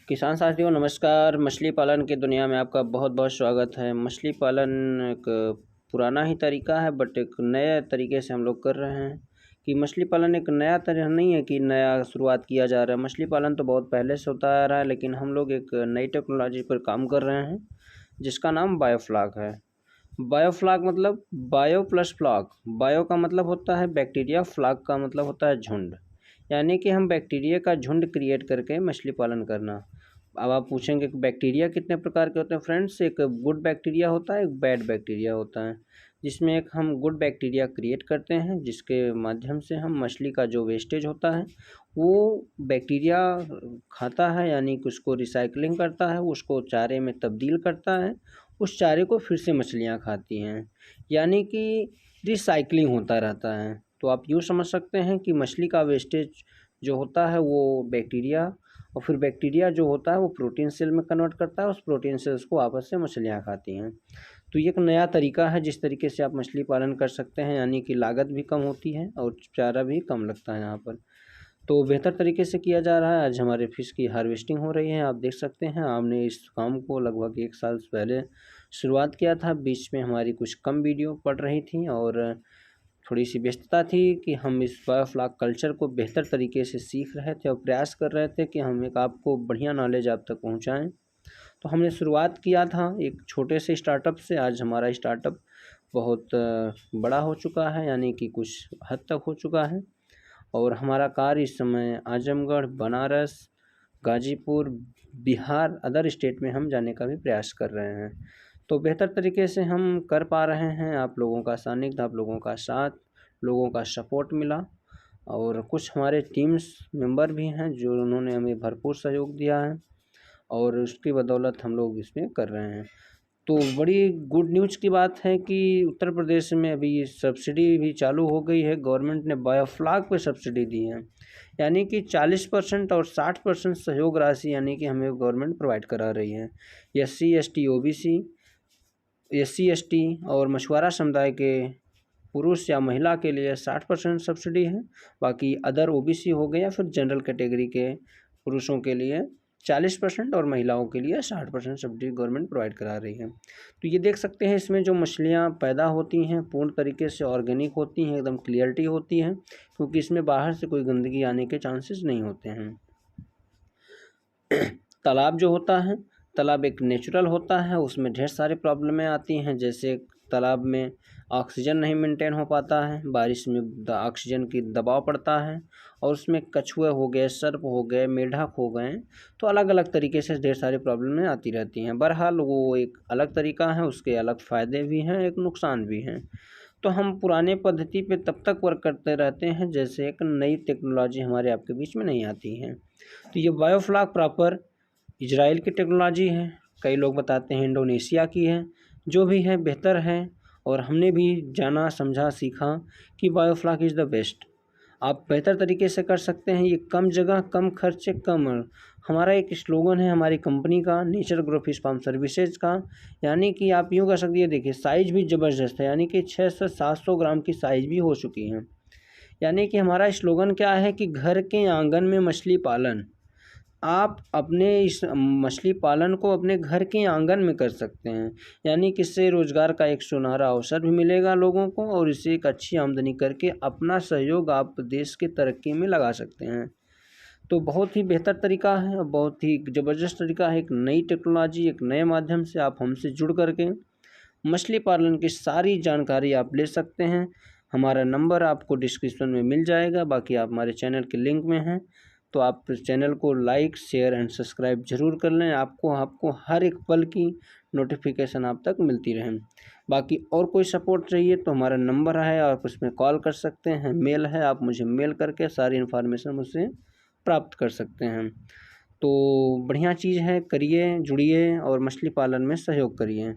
किसान साथियों नमस्कार। मछली पालन की दुनिया में आपका बहुत बहुत स्वागत है। मछली पालन एक पुराना ही तरीका है, बट एक नए तरीके से हम लोग कर रहे हैं। कि मछली पालन एक नया तरह नहीं है कि नया शुरुआत किया जा रहा है। मछली पालन तो बहुत पहले से होता आ रहा है, लेकिन हम लोग एक नई टेक्नोलॉजी पर काम कर रहे हैं जिसका नाम बायोफ्लॉक है। बायोफ्लॉक मतलब बायो प्लस फ्लॉक। बायो का मतलब होता है बैक्टीरिया, फ्लॉक का मतलब होता है झुंड। यानी कि हम बैक्टीरिया का झुंड क्रिएट करके मछली पालन करना। अब आप पूछेंगे कि बैक्टीरिया कितने प्रकार के होते हैं फ्रेंड्स। एक गुड बैक्टीरिया होता है, एक बैड बैक्टीरिया होता है। जिसमें एक हम गुड बैक्टीरिया क्रिएट करते हैं जिसके माध्यम से हम मछली का जो वेस्टेज होता है वो बैक्टीरिया खाता है, यानी कि उसको रिसाइकलिंग करता है, उसको चारे में तब्दील करता है, उस चारे को फिर से मछलियाँ खाती हैं, यानी कि रिसाइकलिंग होता रहता है। तो आप यूँ समझ सकते हैं कि मछली का वेस्टेज जो होता है वो बैक्टीरिया, और फिर बैक्टीरिया जो होता है वो प्रोटीन सेल में कन्वर्ट करता है, उस प्रोटीन सेल्स को आपस से मछलियाँ खाती हैं। तो ये एक नया तरीका है जिस तरीके से आप मछली पालन कर सकते हैं, यानी कि लागत भी कम होती है और चारा भी कम लगता है यहाँ पर। तो बेहतर तरीके से किया जा रहा है। आज हमारे फ़िश की हार्वेस्टिंग हो रही है, आप देख सकते हैं। हमने इस काम को लगभग 1 साल पहले शुरुआत किया था। बीच में हमारी कुछ कम वीडियो पड़ रही थी और थोड़ी सी व्यस्तता थी कि हम इस बायोफ्लॉक कल्चर को बेहतर तरीके से सीख रहे थे और प्रयास कर रहे थे कि हम एक आपको बढ़िया नॉलेज आप तक पहुंचाएं। तो हमने शुरुआत किया था एक छोटे से स्टार्टअप से। आज हमारा स्टार्टअप बहुत बड़ा हो चुका है, यानी कि कुछ हद तक हो चुका है। और हमारा कार्य इस समय आजमगढ़, बनारस, गाजीपुर, बिहार, अदर स्टेट में हम जाने का भी प्रयास कर रहे हैं। तो बेहतर तरीके से हम कर पा रहे हैं। आप लोगों का सानिध्य, आप लोगों का साथ, लोगों का सपोर्ट मिला, और कुछ हमारे टीम्स मेंबर भी हैं जो उन्होंने हमें भरपूर सहयोग दिया है, और उसकी बदौलत हम लोग इसमें कर रहे हैं। तो बड़ी गुड न्यूज़ की बात है कि उत्तर प्रदेश में अभी सब्सिडी भी चालू हो गई है। गवर्नमेंट ने बायोफ्लॉक पे सब्सिडी दी है, यानी कि 40% और 60% सहयोग राशि, यानी कि हमें गवर्नमेंट प्रोवाइड करा रही है। SC ST OBC, SC ST और मछुआरा समुदाय के पुरुष या महिला के लिए 60% सब्सिडी है। बाकी अदर OBC हो गए या फिर जनरल कैटेगरी के पुरुषों के लिए 40% और महिलाओं के लिए 60% सब्सिडी गवर्नमेंट प्रोवाइड करा रही है। तो ये देख सकते हैं इसमें जो मछलियाँ पैदा होती हैं पूर्ण तरीके से ऑर्गेनिक होती हैं, एकदम क्लियरिटी होती है, क्योंकि इसमें बाहर से कोई गंदगी आने के चांसेस नहीं होते हैं। तालाब जो होता है, तालाब एक नेचुरल होता है, उसमें ढेर सारी प्रॉब्लमें आती हैं। जैसे तालाब में ऑक्सीजन नहीं मेंटेन हो पाता है, बारिश में ऑक्सीजन की दबाव पड़ता है, और उसमें कछुए हो गए, सर्प हो गए, मेढक हो गए, तो अलग अलग तरीके से ढेर सारी प्रॉब्लमें आती रहती हैं। बहरहाल वो एक अलग तरीका है, उसके अलग फ़ायदे भी हैं, एक नुकसान भी हैं। तो हम पुराने पद्धति पे तब तक वर्क करते रहते हैं जैसे एक नई टेक्नोलॉजी हमारे आपके बीच में नहीं आती है। तो ये बायोफ्लॉक प्रॉपर इजराइल की टेक्नोलॉजी है, कई लोग बताते हैं इंडोनेशिया की है। जो भी है बेहतर है, और हमने भी जाना, समझा, सीखा कि बायोफ्लॉक इज़ द बेस्ट। आप बेहतर तरीके से कर सकते हैं। ये कम जगह, कम खर्चे, कम। हमारा एक स्लोगन है हमारी कंपनी का, nature grow fish farm services का, यानी कि आप यूँ कर सकते हैं। देखिए साइज़ भी ज़बरदस्त है, यानी कि 600 से 700 ग्राम की साइज़ भी हो चुकी है। यानी कि हमारा स्लोगन क्या है कि घर के आंगन में मछली पालन। आप अपने इस मछली पालन को अपने घर के आंगन में कर सकते हैं, यानी कि इससे रोज़गार का एक सुनहरा अवसर भी मिलेगा लोगों को, और इससे एक अच्छी आमदनी करके अपना सहयोग आप देश की तरक्की में लगा सकते हैं। तो बहुत ही बेहतर तरीका है और बहुत ही ज़बरदस्त तरीका है। एक नई टेक्नोलॉजी, एक नए माध्यम से आप हमसे जुड़ करके मछली पालन की सारी जानकारी आप ले सकते हैं। हमारा नंबर आपको डिस्क्रिप्शन में मिल जाएगा, बाकी आप हमारे चैनल के लिंक में हैं। तो आप चैनल को लाइक, शेयर एंड सब्सक्राइब ज़रूर कर लें, आपको हर एक पल की नोटिफिकेशन आप तक मिलती रहे। बाकी और कोई सपोर्ट चाहिए तो हमारा नंबर है, आप उसमें कॉल कर सकते हैं, मेल है, आप मुझे मेल करके सारी इन्फॉर्मेशन मुझसे प्राप्त कर सकते हैं। तो बढ़िया चीज़ है, करिए, जुड़िए और मछली पालन में सहयोग करिए।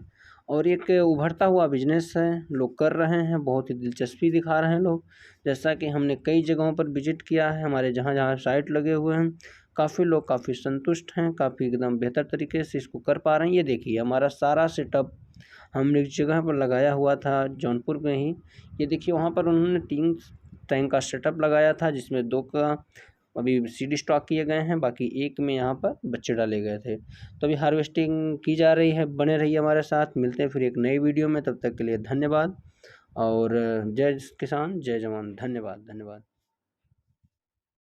और एक उभरता हुआ बिजनेस है, लोग कर रहे हैं, बहुत ही दिलचस्पी दिखा रहे हैं लोग। जैसा कि हमने कई जगहों पर विजिट किया है, हमारे जहाँ जहाँ साइट लगे हुए हैं, काफ़ी लोग काफ़ी संतुष्ट हैं, काफ़ी एकदम बेहतर तरीके से इसको कर पा रहे हैं। ये देखिए हमारा सारा सेटअप हमने एक जगह पर लगाया हुआ था जौनपुर में ही। ये देखिए वहाँ पर उन्होंने 3 टैंक का सेटअप लगाया था, जिसमें 2 का अभी सीड स्टॉक किए गए हैं, बाकी एक में यहाँ पर बच्चे डाले गए थे। तो अभी हार्वेस्टिंग की जा रही है, बने रहिए हमारे साथ। मिलते हैं फिर एक नई वीडियो में, तब तक के लिए धन्यवाद। और जय किसान जय जवान। धन्यवाद धन्यवाद।